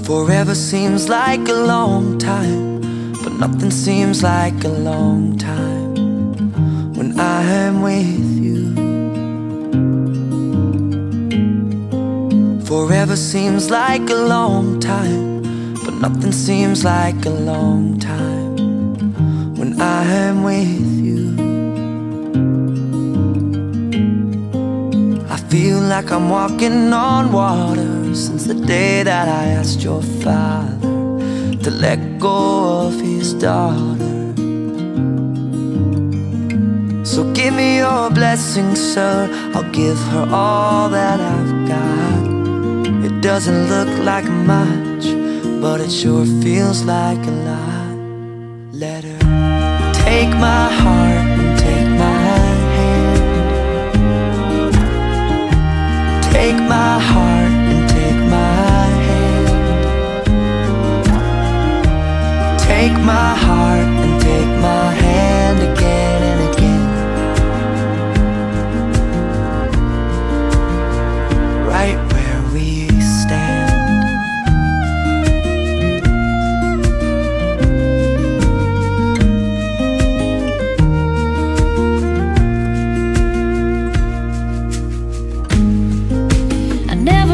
Forever seems like a long time, but nothing seems like a long time when I am with you. Forever seems like a long time, but nothing seems like a long time when I am with you. I feel like I'm walking on water since the day that I asked your father to let go of his daughter. So give me your blessing, sir, I'll give her all that I've got. It doesn't look like much, but it sure feels like a lot. Let her take my heart and take my hand. Take my heart and take my hand. Take my heart and take my hand again and again. Right where we stand. I never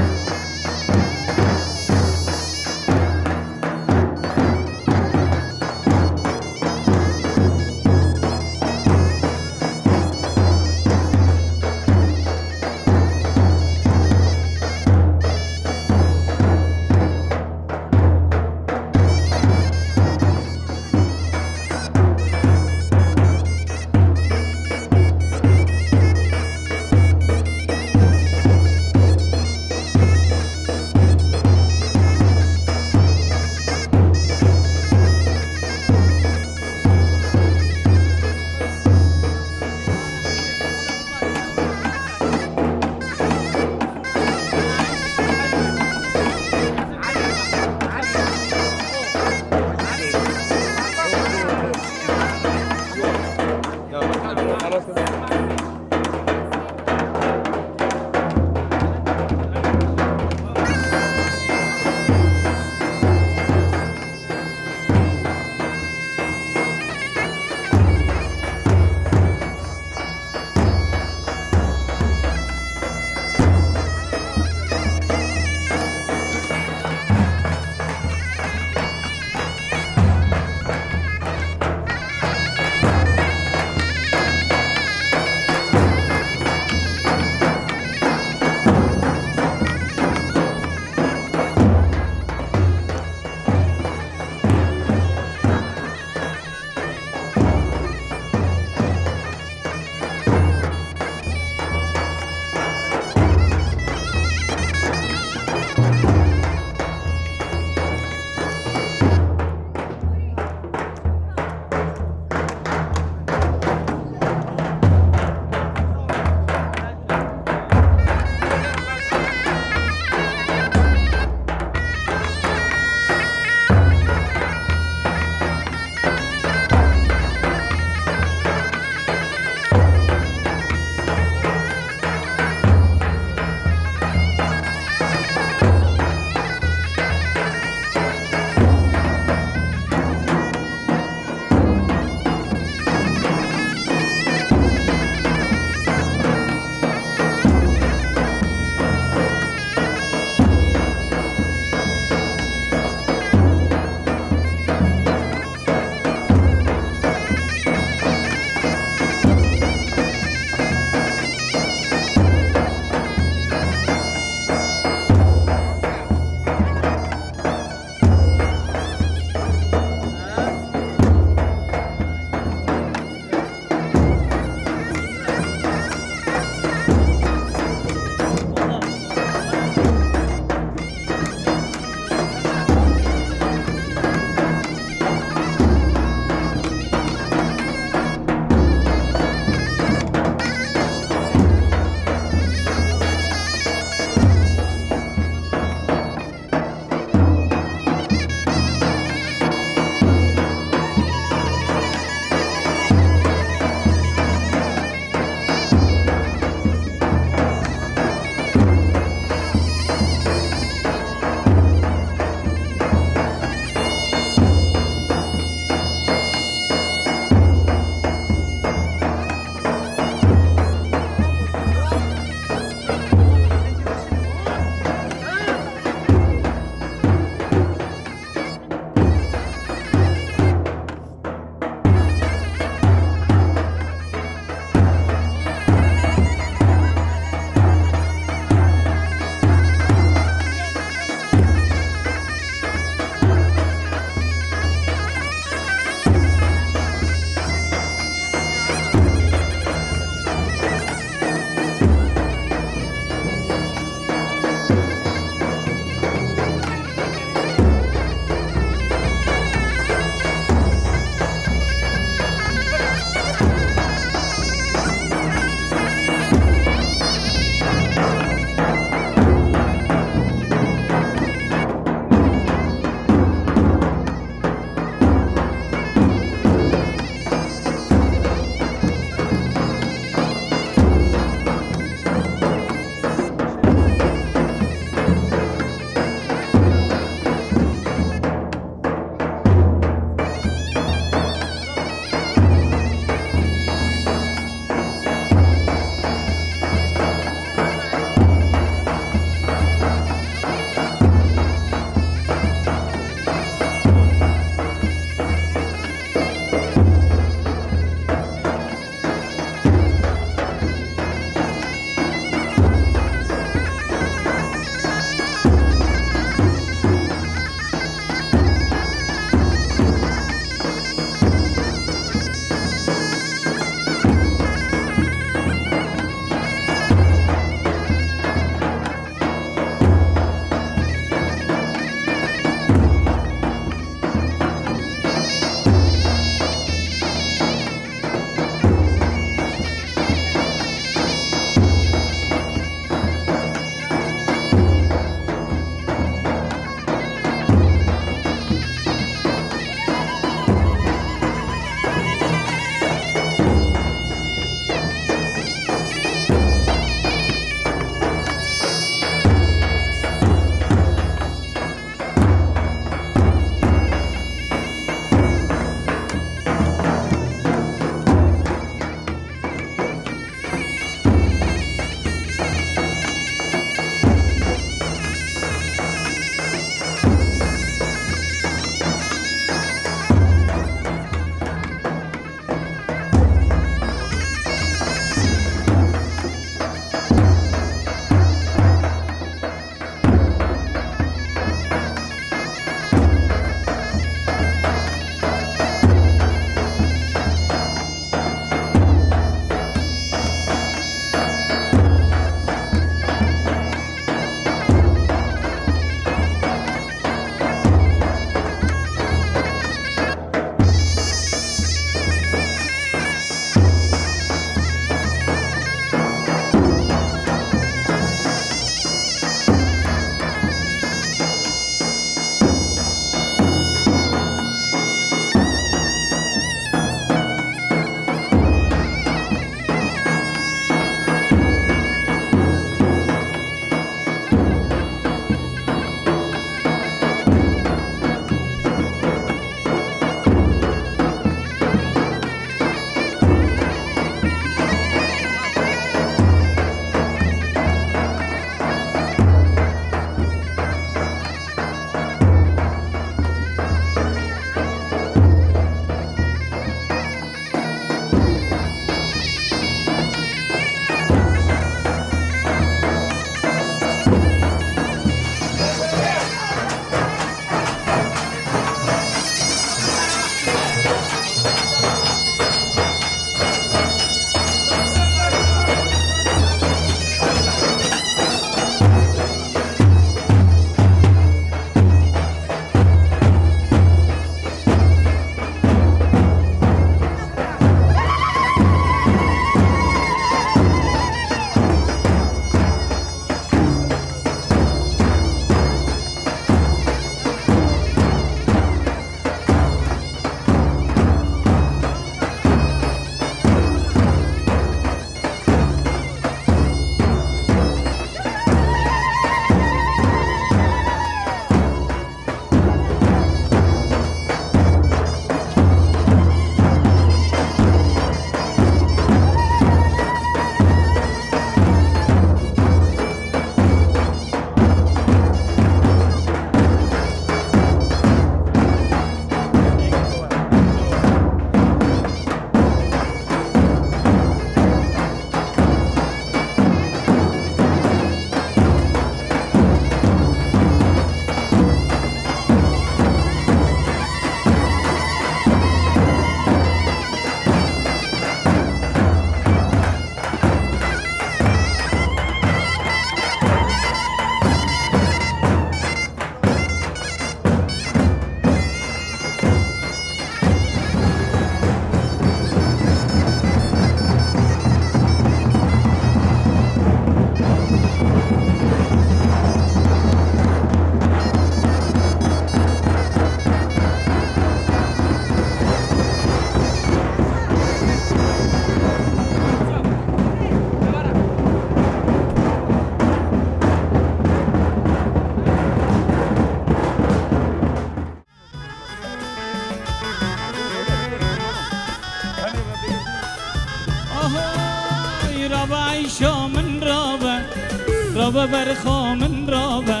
رابا برخا من رابا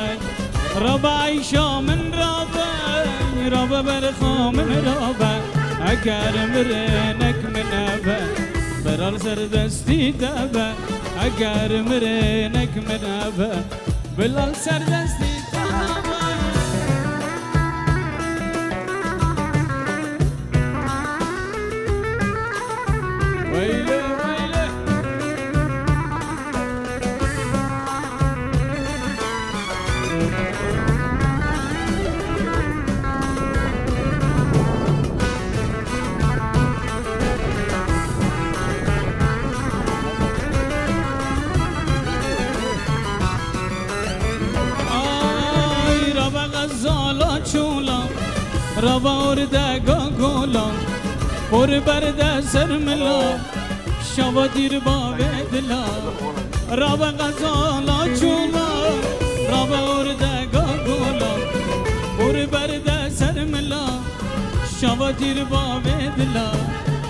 رابا عیشا من رابا رابا برخا من رابا اگر مرنک من ابا برال سر دستی دابا اگر مرنک من ابا بلال سر دستی دابا ویله ویله غزالا چولا روا اردگا گولا پر برده سرملا شوا دیر با دلا روا غزالا چولا روا اردگا گولا پر برده سرملا شوا دیر با دلا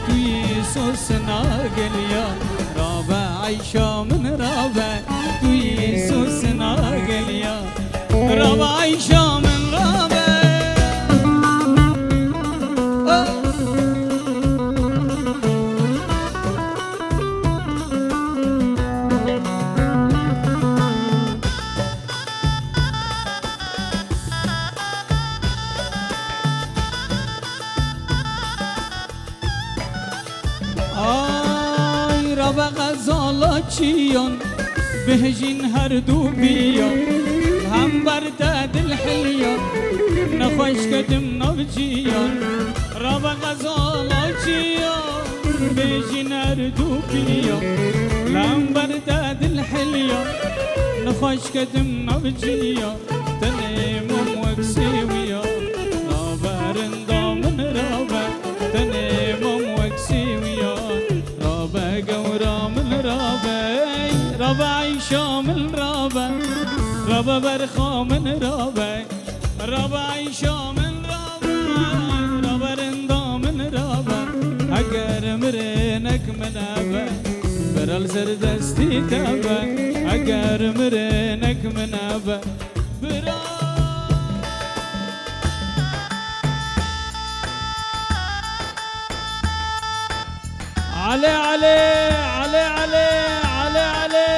توی سوسنا گلیا روا عیشا من روا توی سوسنا گلیا روا عیشا من روا آی روا غزالا چیان بهجین هر دو بیان هم برده دل حلیان نخوش کدم نوجیان روا غزالا چیان بهجین هر دو بیان هم برده دل حلیان نخوش کدم نوجیان تنمم وکسیویان روا رندامن روا تنمم وکسیویان روا گورامن روا عیشا من روا روا برخا من روا روا عیشا من روا روا رندا من روا اگر مرنک من ابا برال سر دستی تابا اگر مرنک من ابا برال علي علي علي علي علي علي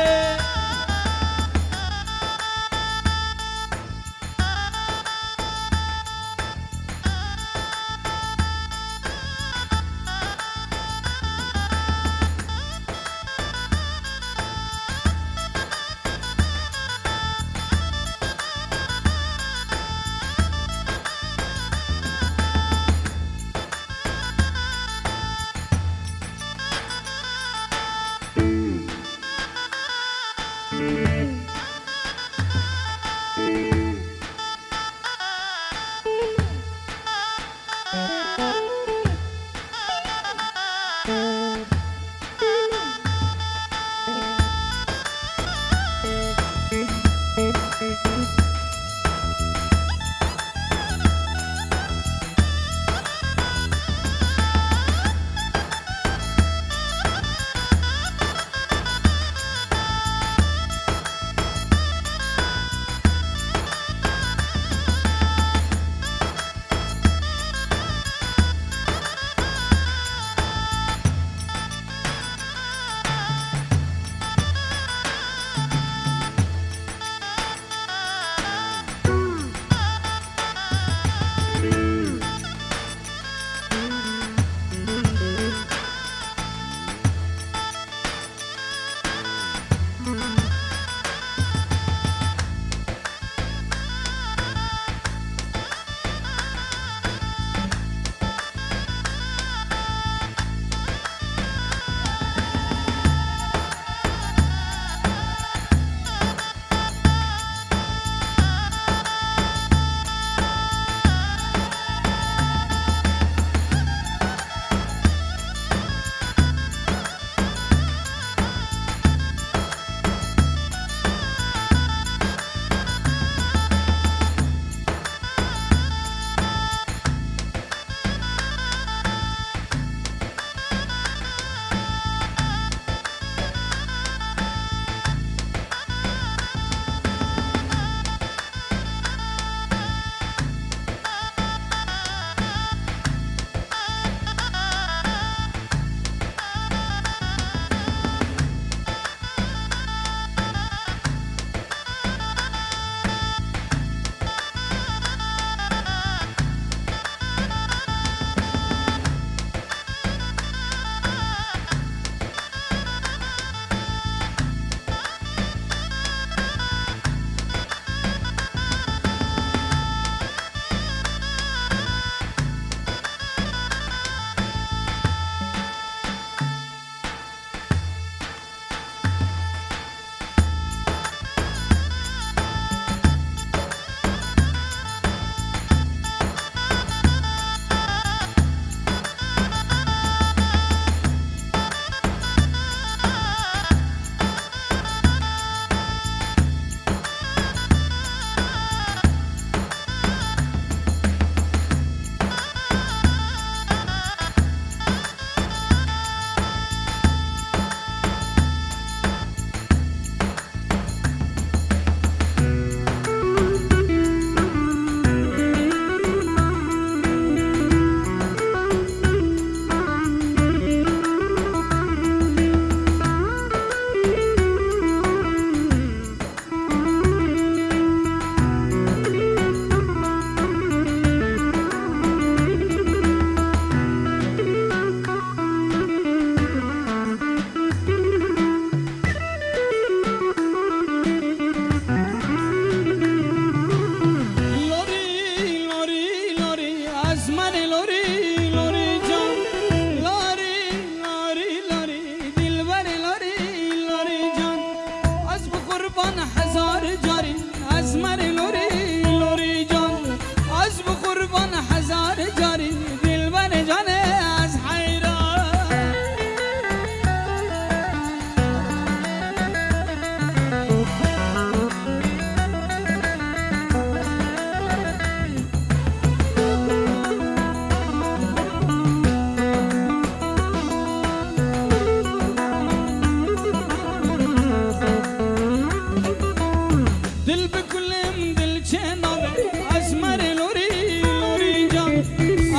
بكلم دل جنابه اسمر لوري لوري جان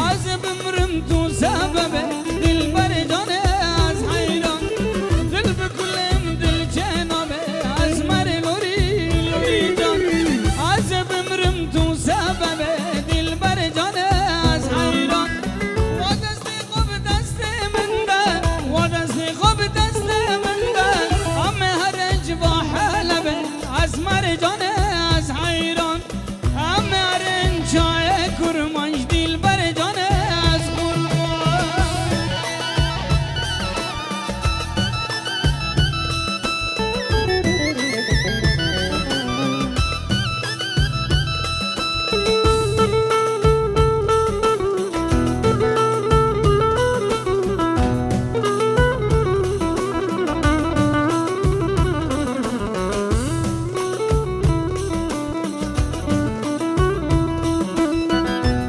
از بمرم تو سببه دل بر جان از حیران دل بکلم دل جنابه اسمر لوري لوري جان از بمرم تو سببه دل بر جان از حیران و دستی خوب دست من ده و دستی خوب دست من ده همه هرج و حلبه اسمر جان از حیران همه هرج چای کرمانش دل بر جان از قربان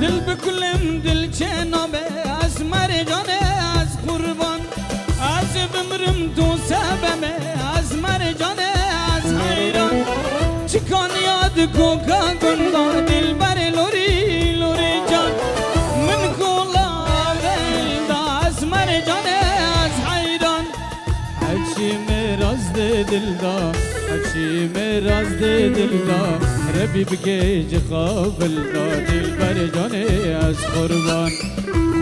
دل بکلم دل جنابه اسمر جان از قربان از بمرم تو سببه اسمر جان از حیران چکان یاد کوکا گندا دل بر لوری لوری جان من کولا ولدا اسمر جان از حیران هرچی میراز دل دا هرچی میراز دل دا ربی بگیج قابل دا دل بر جان از قربان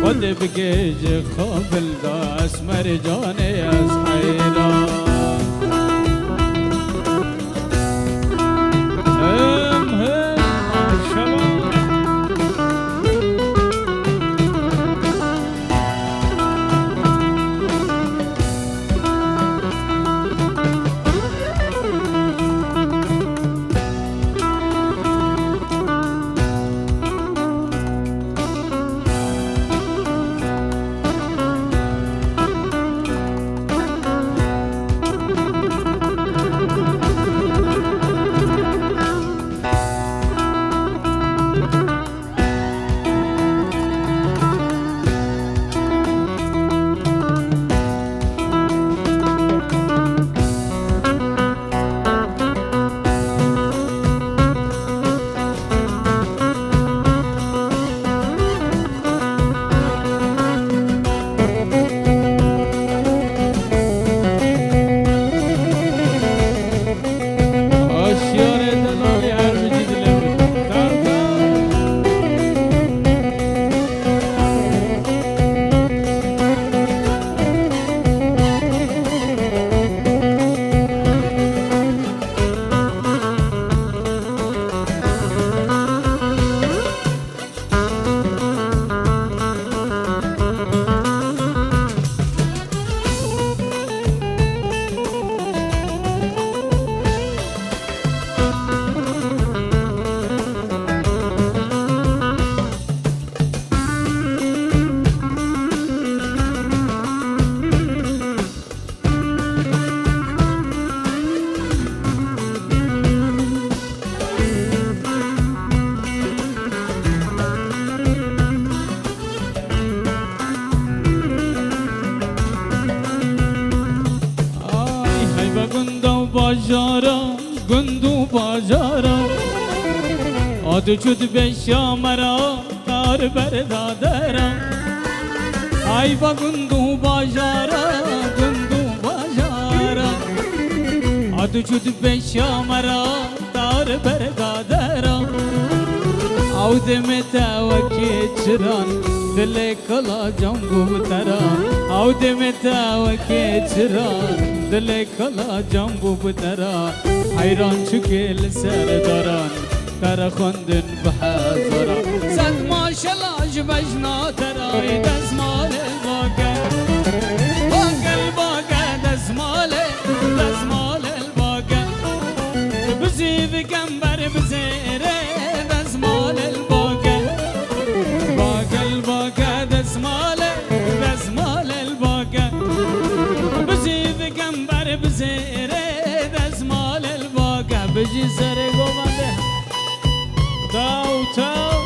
خود بگیج قابل دا اسمر جان از حیران هم عاشقان باجارا گندو باجارا آدو چود بشا مرا کار بردادرا ای با گندو باجارا آدو چود بشا مرا کار بردادرا او دمتا وکی چران دل کلا جنبو ترا او دمتا وکی چران دل کلا جنبو بترا حیران چکل سرداران تر خوندن بحضرا صد ماشالله جبجنا ترای دزمال الباقه الباقه دزمال الباقه بزی بکمبر بزیره دزمال الباقه الباقه دزمال الباقه بزی بکمبر بزیره دزمال الباقه بجی سر گوانده تاو تاو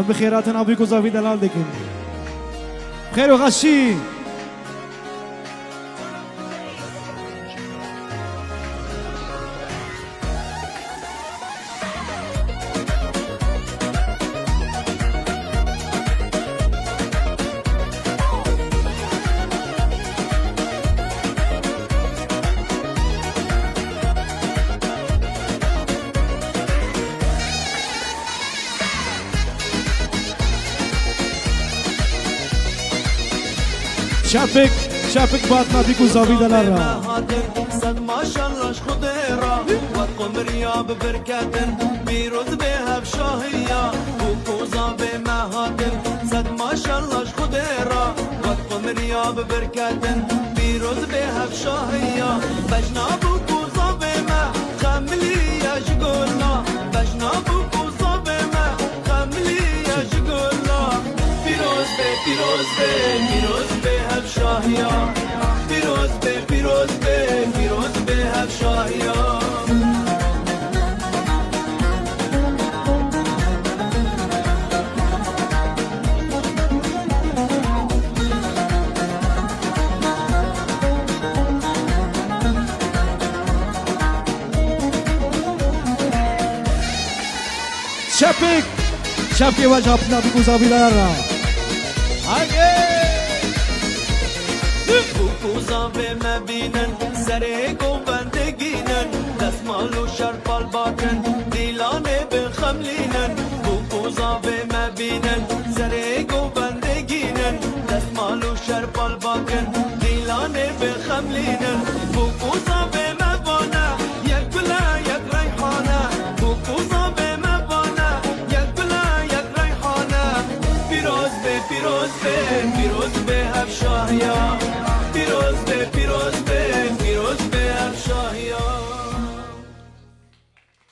بخيراتنا بيكو زافي دلال دكن خير وغشي شافك باطنا بيكو زاوي دلارا صد ما شاء الله خضيرة والقمر يا ببركاتن بيروز بها بشاهية وكوزا بمهاتن صد ما شاء الله خضيرة والقمر يا ببركاتن بيروز بها بشاهية بجنا بوكوزا بما خملي يا شقولنا بجنا بوكوزا بما خملي يا شقولنا بيروز بها بشاهية بيروز بها بشاهية شافك وجه अपना بيكو زاوي دلارا Kuza ve mebinen Sere govendeginen Desmalu şerpal bakın Dilane be xemlinen Kuza ve mebinen Sere govendeginen Desmalu şerpal bakın Dilane be xemlinen Kuza ve mebana Yek bile yek reyhana Kuza ve mebana Yek bile yek reyhana Piroz be hep şahya پیروز به افشاهیا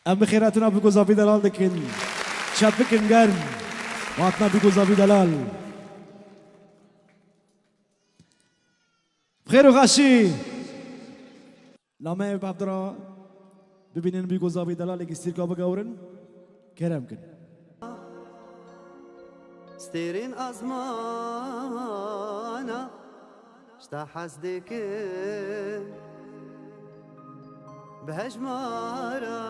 ام بخيراتنا بيكو زافي دلال دكن شافك نقر واتنا بيكو زافي دلال بخير وغاشي لما بعبدرا ببينين بيكو زافي دلال يكسير كابا قورن كرم كن ستيرين أزمانا شتا حسدك بهجمارا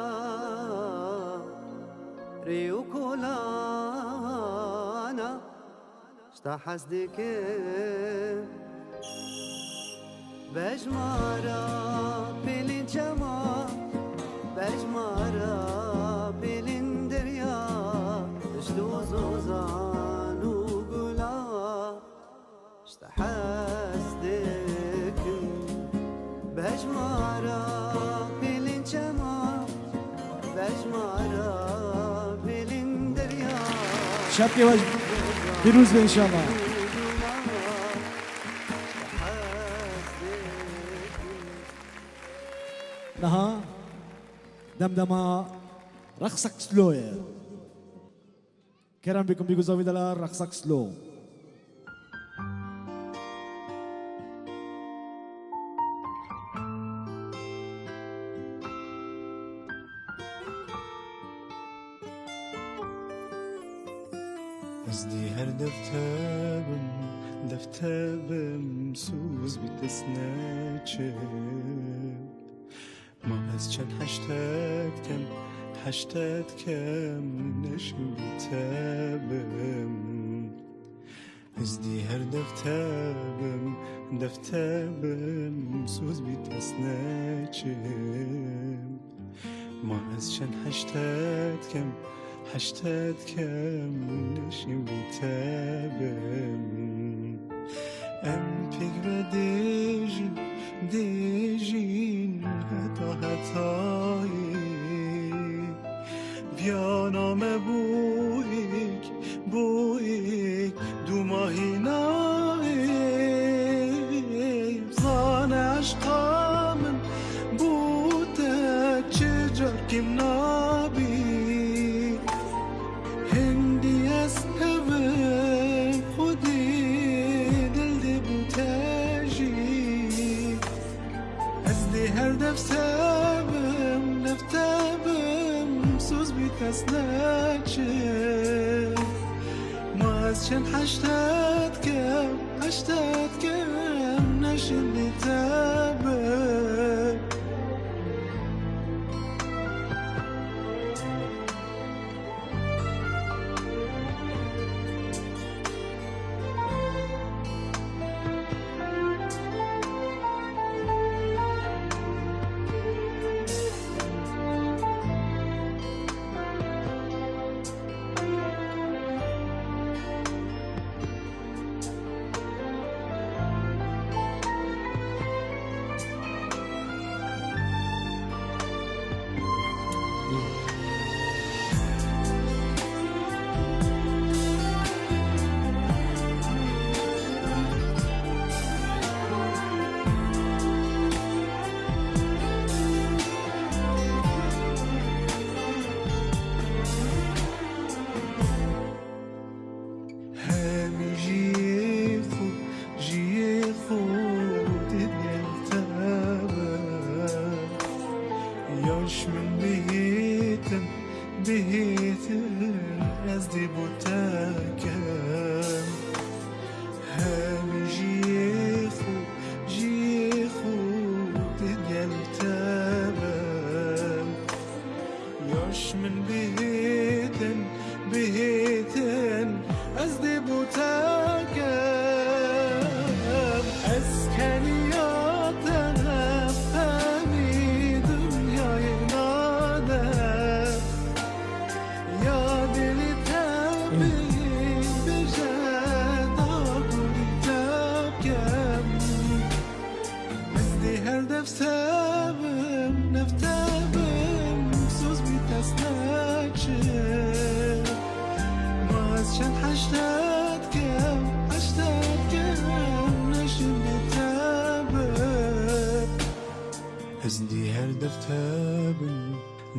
ريو كولانا شتا حسدك بهجمارا بلين جما بهجمارا بلين دريا اشتو زوزان وقولا شتا حسدك بهجمارا بلين جما بهجمارا بلين دريا شافك وجه بيروز ان شاء الله لها دمدمة رقصك سلو يا كرم بكم بيكو زاوي دلال رقصك سلو ازدي هر دفتابم سوز بتسناچم ما از چند حشتت کم نشو تابم ازدي هر دفتابم سوز بتسناچم ما از چند حشتت کم نشیم تابم ام پیگ و دیجین حتایی بیانامه بویک دو ماهی نایب زان عشقامن بوده چجا کم نابی نفتابم سوز بی کس نچه از چند هشتاد کم نشینی تبه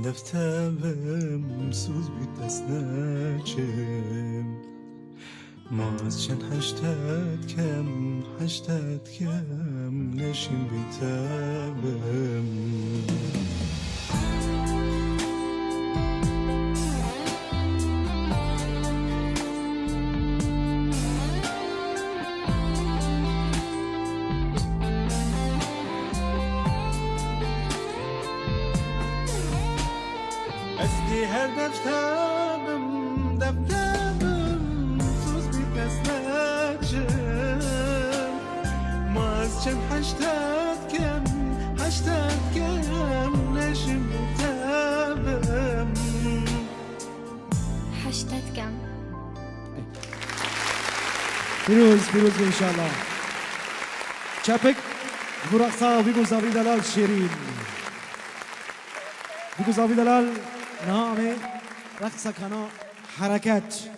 دفتبم سوز بیت دستنچم ما از چند هشتاد کم نشین بیتبم هر دفترم سوز بیت نچم ما از چند هشتاد کم نشیم بیتبم 80 کم پیروز انشالله چپک برقصا بگو زاوی دلال شیرین بگو زاوی دلال نام رقص کنا حرکت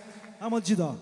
اما جدا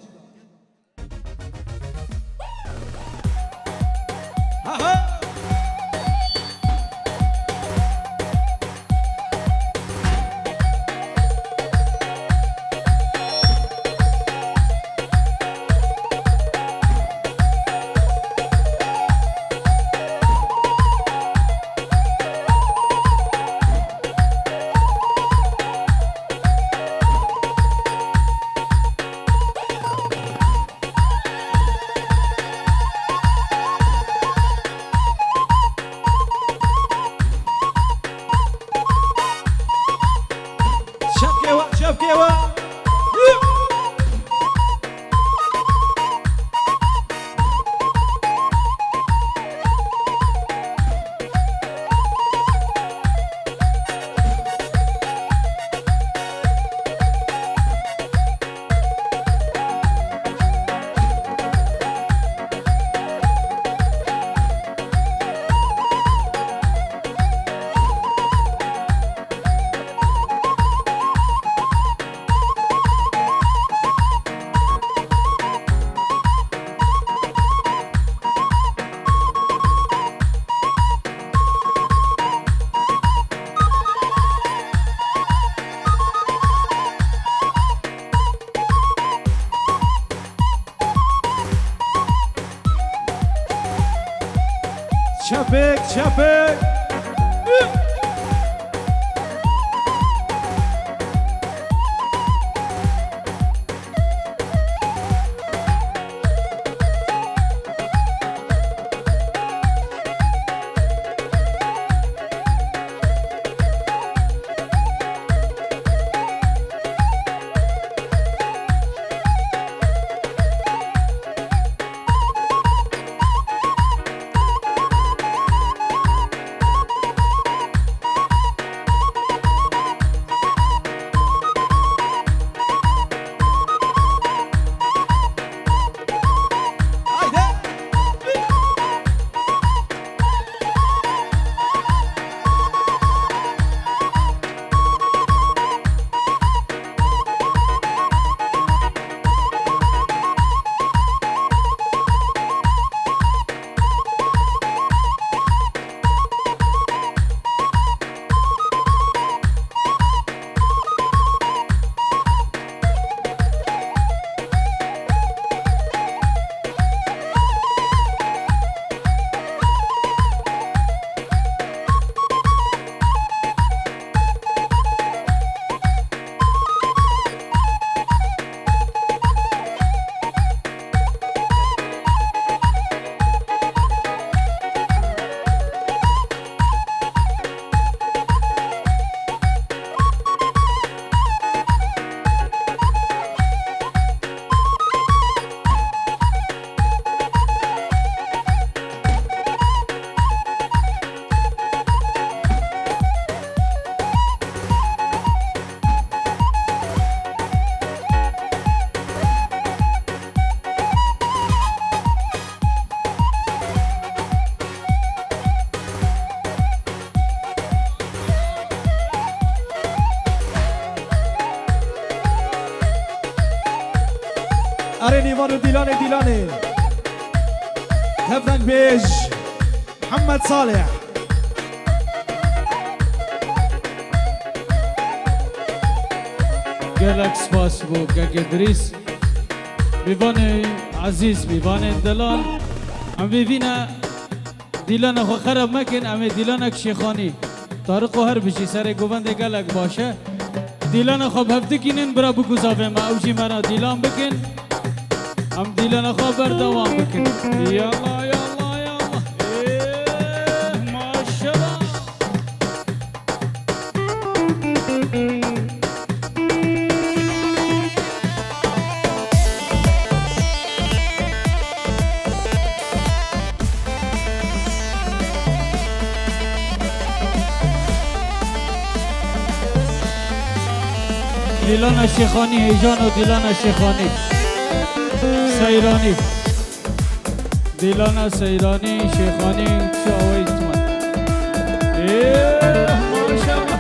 Çapık. ريفان وديلاني ديلاني هفرنك بيج محمد صالح قالك سباس بو كاكدريس بيفان عزيز بيفان دلال عم بيفينا ديلان اخو خرب مكن ام ديلانك شيخاني طارق هر بشي سر گوبند قالك باشه ديلان اخو بهفتكينن برا بگوزاوه ما اوجي مرا ديلان بكن ام ديلان اخو بردوام بكن يلا يلا يلا ما شاء الله ديلان الشيخاني هيجان وديلان الشيخاني سيراني ديلان سيراني شيخاني شو اويت ما شاء الله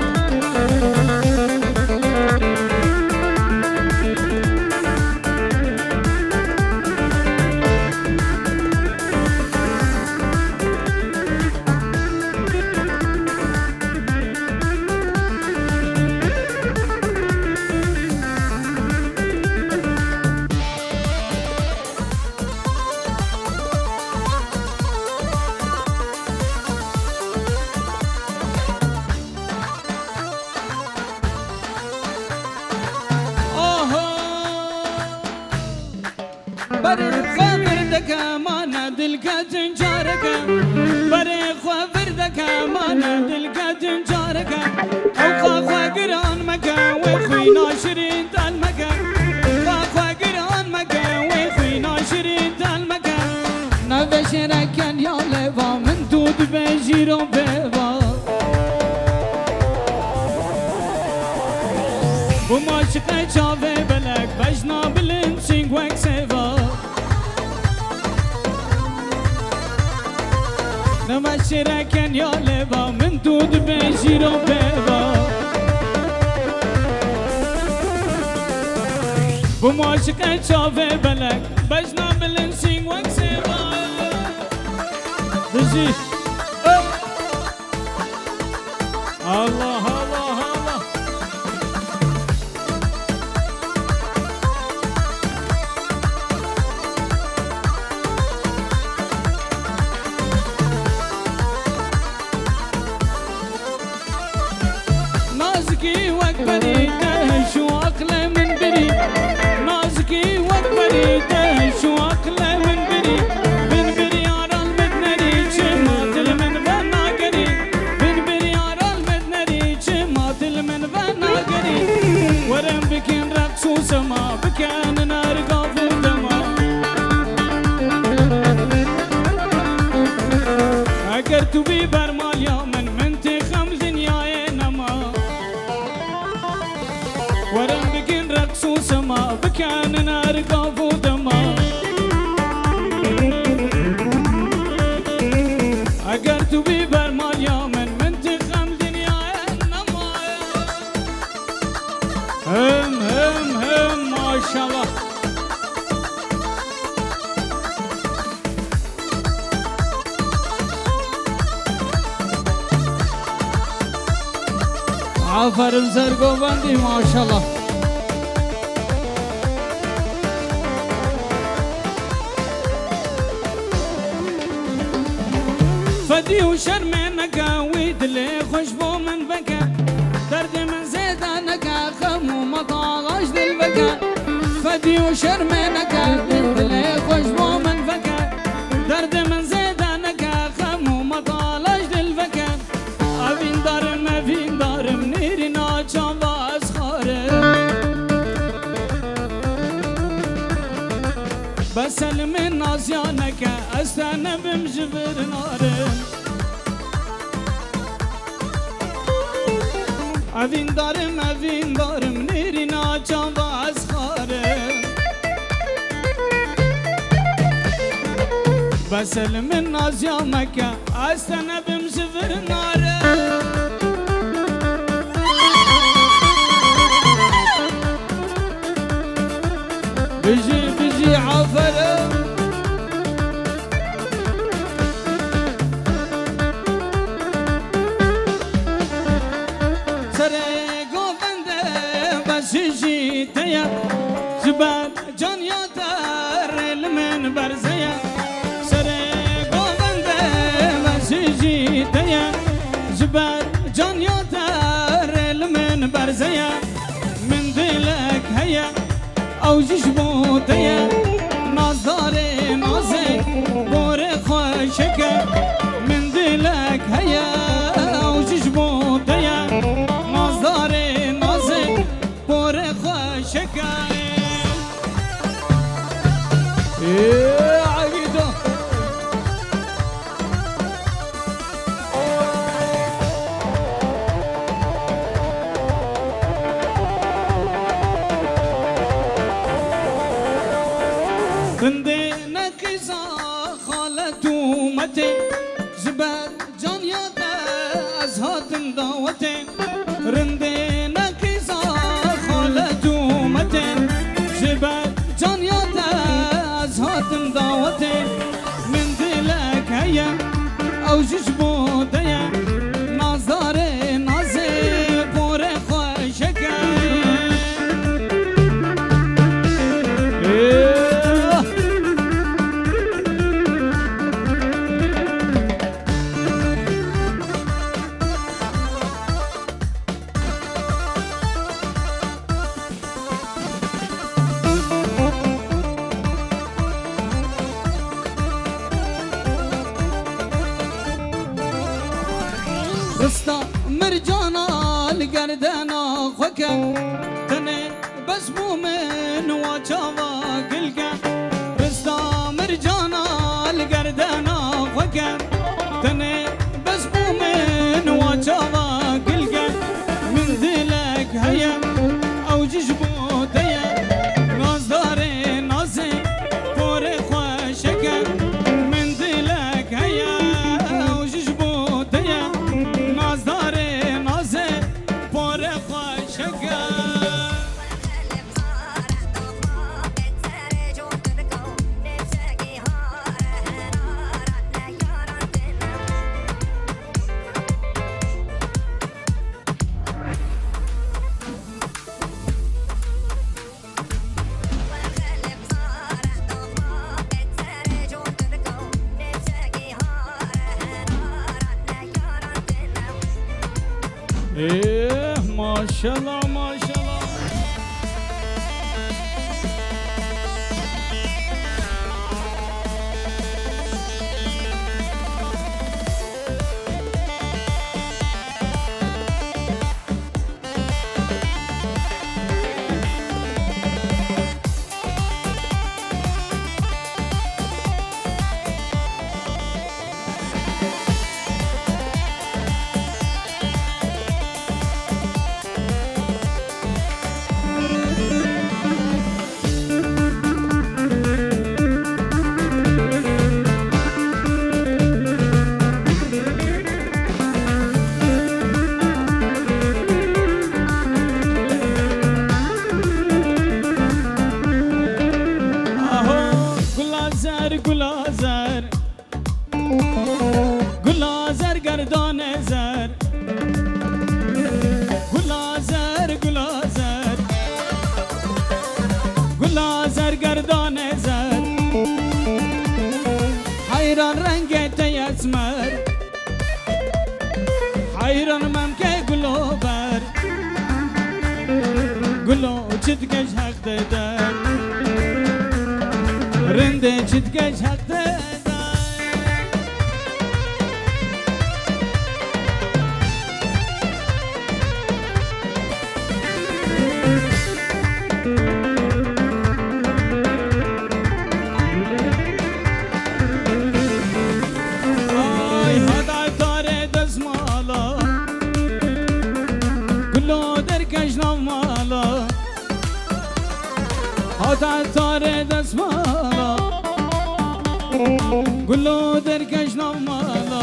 شركن يا لبا من دود بجيرو بيبا وما شقي شافي بلك بجنا بلنشينج وك سيفا نما شركن يا لبا من دود بجيرو بيبا وما شقي شافي بلك بجنا بلنشينج وك سيفا دزي الله الله الله نازكي وكبري شو أقلى من بري نازكي وكبري شو أقلى من بري ورم بكين رقص وسما بكان نرقى في الدما اقرت بي برمال يوما منتي خمس يا نما ورم بكين رقص وسما بكان نرقى في الدما اقرت بي برمال يوما منتي خمس يا نما هم ما شاء الله عفر مزرقو بندي ما شاء الله فدي وشرمنك ويدلي خشبو من بكى درد من زيدانك خمو مطالش دلبكى فدي وشرمنك ويدلي خشبو من بكى درد من زيدانك خمو مطالش دلبكى أبين دارم نيري ناچان واسخارم بسل من نازيانك استنبم جبر نارم أبين دارم نيري ناچان واسخارم بسل من نازيانك استنبم جبر نارم بيجي عب برزية جبال جان ياتر لمن برزية سري قوبند مسجي تيا جبال جان ياتر لمن برزية من دلك هيا او جشبو تيا نازداري نازي بوري خوشك من دلك هيا او جشبو تيا نازداري نازي بوري خوشك عقيدو بندي نكيزا خالتو متي زبال جان يادا ازهاتم داوتي رندي نكيزا خالتو متي زبال جان يادا ازهاتم داوتي من دلك هيا او جشبو ديا نازداري نازي بوري خوشك رستا مرجانا لقردنا خوكا تني بس بو من واجاوا قلقا رستا مرجانا لقردنا خوكا تني بس بو من واجاوا قلقا من ذلك هيا او جشبو تيا نازداري نازي بوري خوشكا من ذلك هيا او جشبو تيا نازداري نازي بوري خوشكا ايه ما شاء الله ما شاء الله گلازر گلازر گردان زر گلازر گلازر گلازر گردان زر حیران رنگت اسمر حیران ممکه گلو بر گلو چتکش حق دادن رنده چتکش حق دادن آی هدای تاره دزمالا گلو درکش نمالا هدای تاره دزمالا گلو درکش نمالا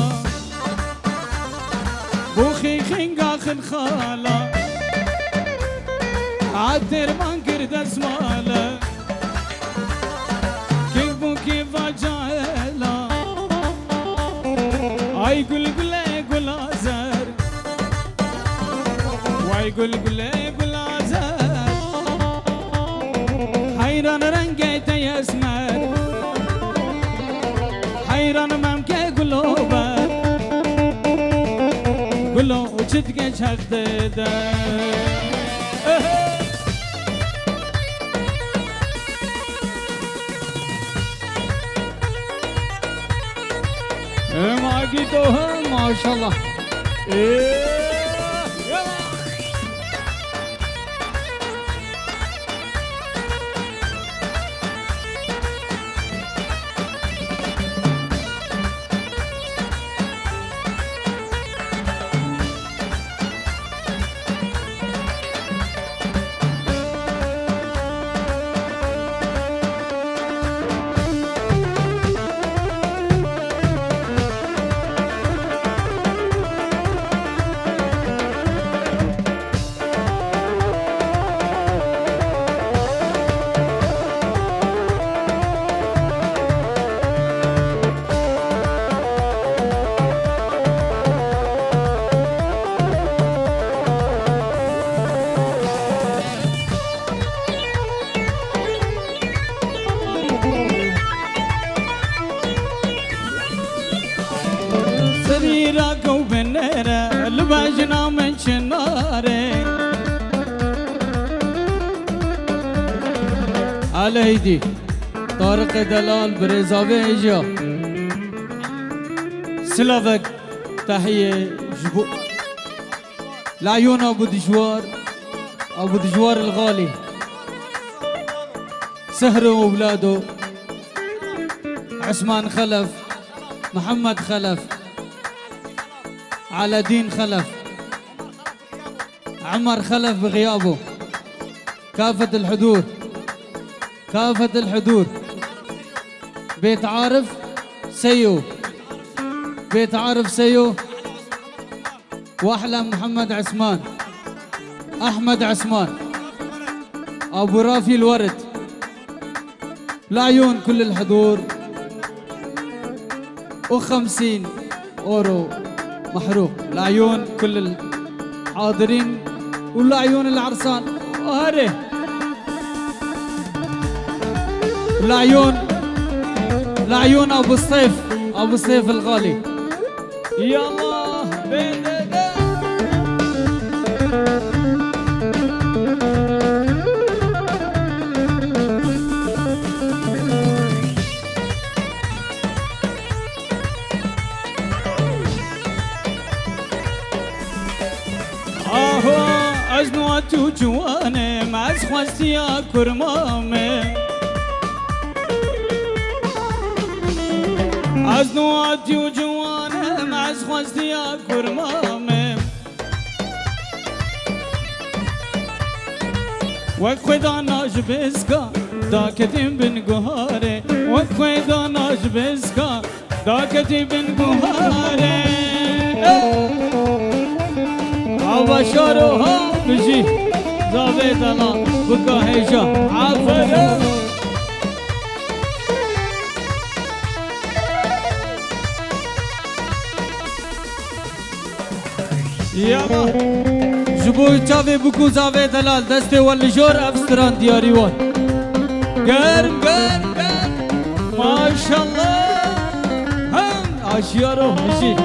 بوخی خنگا خن خالا عطر من کرد اسمالا کی بو کی وجالا ay gül güle gulazer vay gül güle gulazer تتقج هخدده ما قيتوها ما شاء الله سريرك وبنيرة لباجنا من شناري على هيدي طارق دلال بريزافيجا سلافك تحية جبو العيون ابو دجوار الغالي سهر واولاده عثمان خلف محمد خلف على دين خلف عمر خلف بغيابه كافة الحضور بيت عارف سيو واحلم محمد عثمان احمد عثمان ابو رافي الورد لعيون كل الحضور و50 اورو محروق لعيون كل الحاضرين ولعيون العرسان وهري لعيون ابو الصيف الغالي يلا بيدك أزنوات وجواني مع خوستي يا كرمامي أزنوات وجواني مع خوستي يا كرمامي وكويدا ناجبسكا داكتين بن قهاري وكويدا ناجبسكا داكتين بن قهاري عباشاروها بجي زابيت الله بكا هيجا عفرا يلا جبوي تشافي بكو زابيت الله دستي والجور افستران دياريوان قرم ما شاء الله هم عشيارو بجي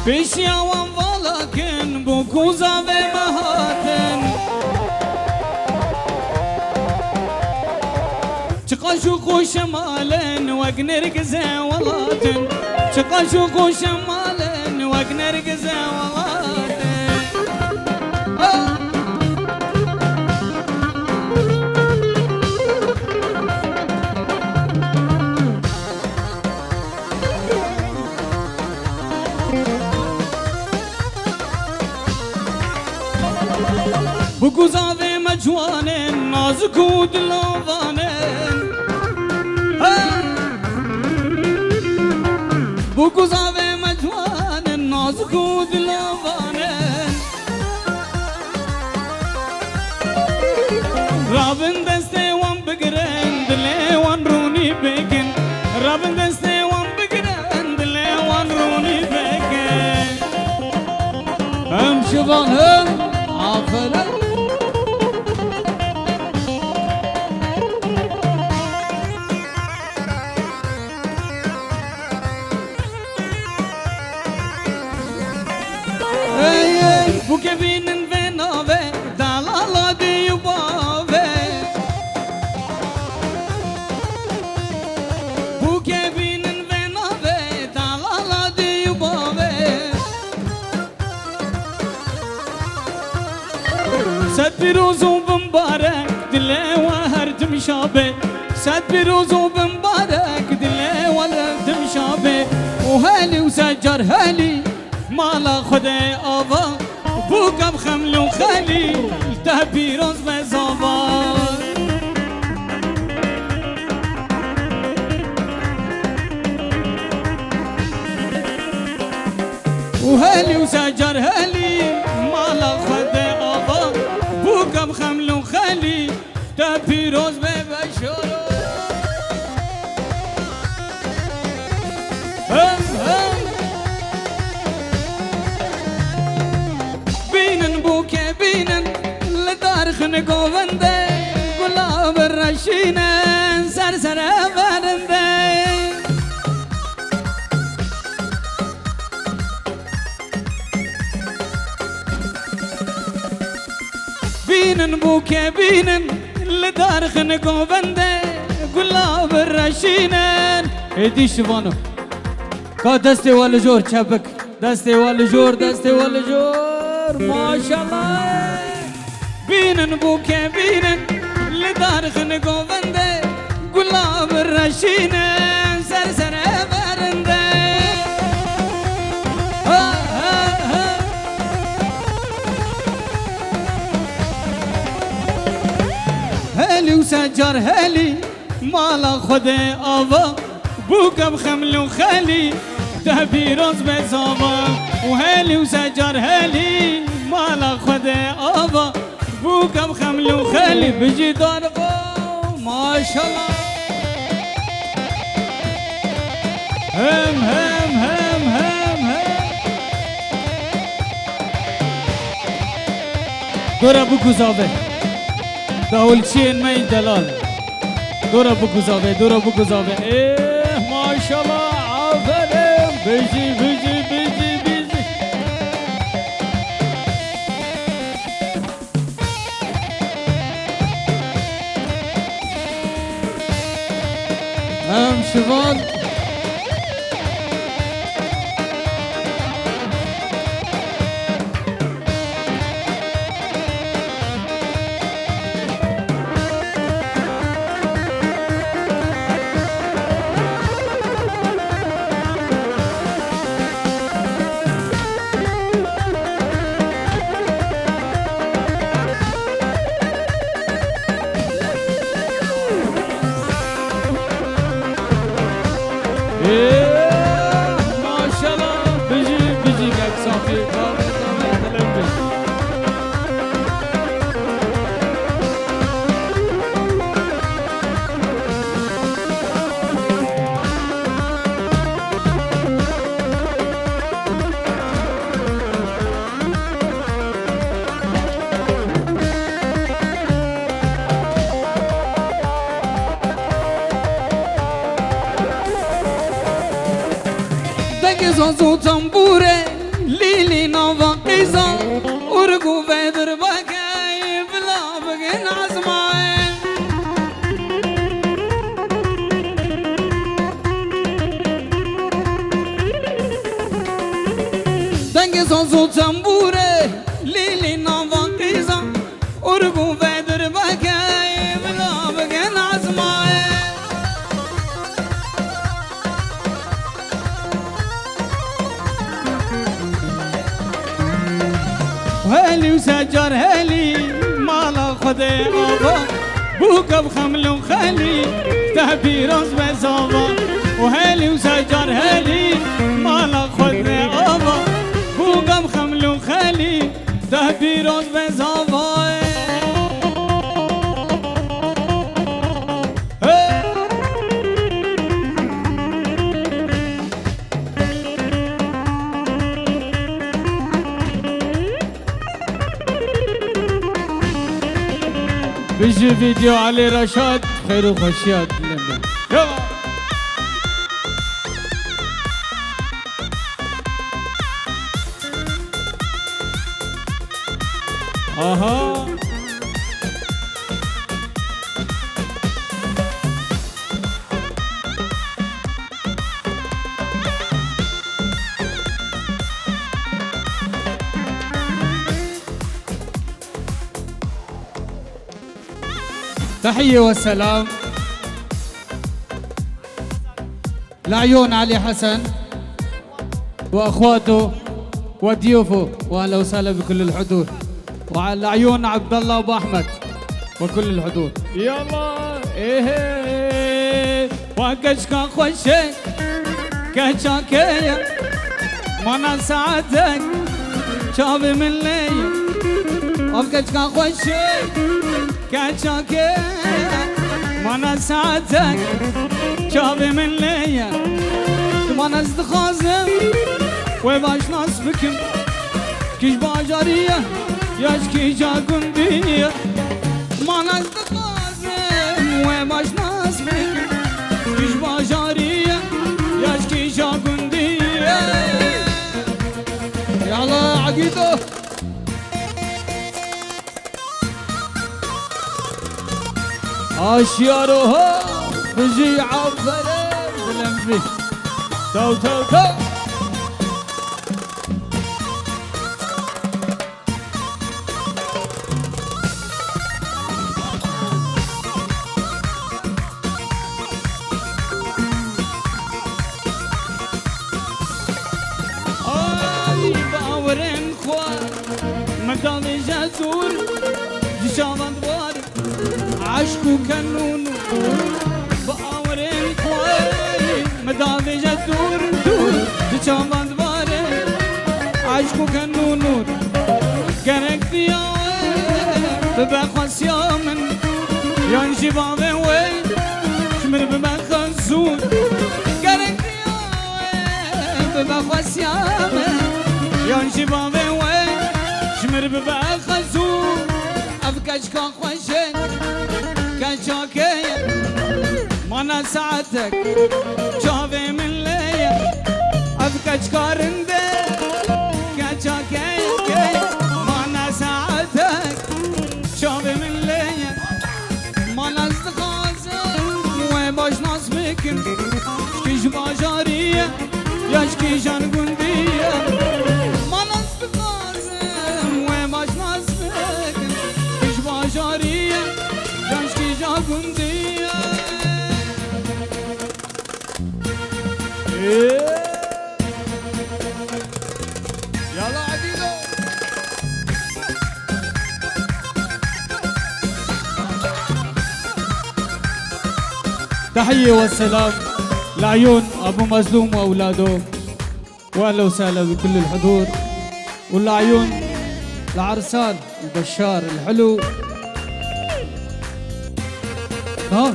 Fişya wan valakin bu kuza ve mahatin Çıkan şu kuşamalen vagner geze valatin Çıkan şu kuşamalen vagner geze valatin Bu kuzave mecwanen nazik u dilavanen Bu kuzave mecwanen nazik u dilavanen Rabin صد بيروز وبمبارك دلي وهرد مشابه صد بيروز وبمبارك دلي وهرد مشابه وهالي وسجر هالي مالا خدي آبا بوكا بخمل وخالي ته بيروز بزابا وهالي وسجر هالي مالا خدي آبا بوكا بخمل وخالي ته بيروز ببشرو خنقوبنده قلاب الرشينة سرسر برنده بينن بوكي بينن لدار خنقوبنده قلاب الرشينة ادي شبانو كا دستي والجور شبك دستي والجور دستي والجور ما شاء الله بينن بوكي بينن لدار خنقو بنده قلاب الرشينة سرسر برنده هالي وسجر هالي مالا خدي آبا بوكا بخمل وخالي تهبيروز بزابا وهالي وسجر هالي مالا خدي آبا بوكا بخمل وخالي بجي دارقو ما شاء الله هم هم هم هم هم دورا بوكو زابه داول چين ماي دلال دورا بوكو زابه دورا بوكو زابه ايه ما شاء الله عافرم بجي بجي بجي بجي هم شبان ما شاء الله بيجي بيجي لك صافي زو تنبوره ليلي نوفا قيزا ورقو بدر بكاي بلا بقين عزماي دنگ زو تنبوره ليلي نوفا قيزا ورقو بدر بكاي بلا بقين عزماي هالي وسجر هالي مالا خدي آبا بوكا بخمل وخالي تهبي راس بزابا وهالي وسجر هالي مالا خدي آبا بوكا بخمل وخالي تهبي راس بزابا بيجي فيديو علي رشاد خير وخشيات لنا يلا اها تحية والسلام لعيون علي حسن واخواته وضيوفه، واهلا وسهلا بكل الحضور، وعلى عيون عبد الله ابو احمد وكل الحضور. يلا ايه وكشكا خوشك كشاكية مانا ساعتك شابي من لي وكشكا خوشك كشاكية مانا ساعتك شابي من لي مانا استخازم وباش ناس بكم كيش باجارية ياش كيجا قندية مانا استخازم وباش ناس بكم كيش باجارية ياش كيجا قندية. يلا عقيدو اشياروها بجي عفرة بالانفي تو تو تو باورن خوار مدامي جازور جشاوان دوار عشقو كنونو باورن خوار مدامي جازور جشاوان دوار عشقو كنونو gerek diyawe bebe khasyamen yan jibave we shmir bebe khazur gerek diyawe bebe khasyamen yan jibave we shmir bebe khazur afkash kan khwashen kan chake mana saatek chave min leya afkash karinde kan chake شابي من ليا ما نستخازم وباش ناس بكن شكيش باجارية يا شكيش انقندية ما نستخازم وباش ناس بكن شكيش باجارية يا شكيش انقندية. يلا عديدو تحية والسلام لعيون أبو مظلوم وأولاده، وأهلا وسهلا بكل الحضور، والعيون العرسان البشار الحلو. ها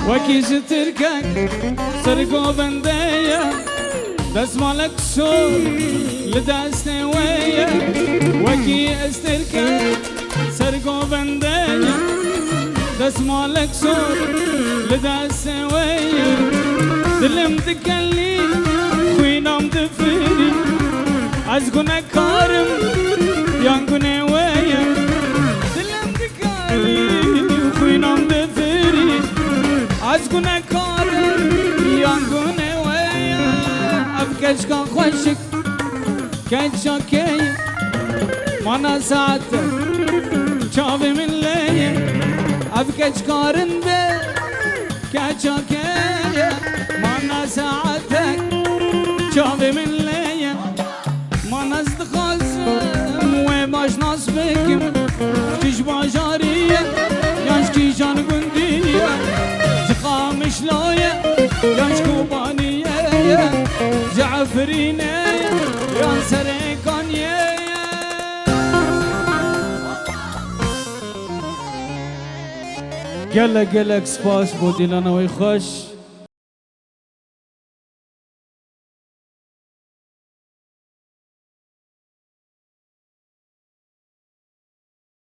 وكيش تركك سرقو بندية دسمالك شور لداستي ويا وكي استركك سرقو بندية دسمالك شور لداستي ويا دلم تكلي خوينام دفري عزقنا كارم يانقنا ويا دلم تكلي خوينام دفري عزقنا كارم يانقنا ويا أفكش كان خوشك كان شاكي مانا ساعتك شافي من ليا أفكش كارم بي كان شاكي مانا ساعتك شافي من ليا مانا استخازم وباش ناس بكم كيش باجارية ياش كيشان قندية زقامش لاية ياش كوبانية زعفرينة يان سريكانية. قالك سباس بودي لنا ويخش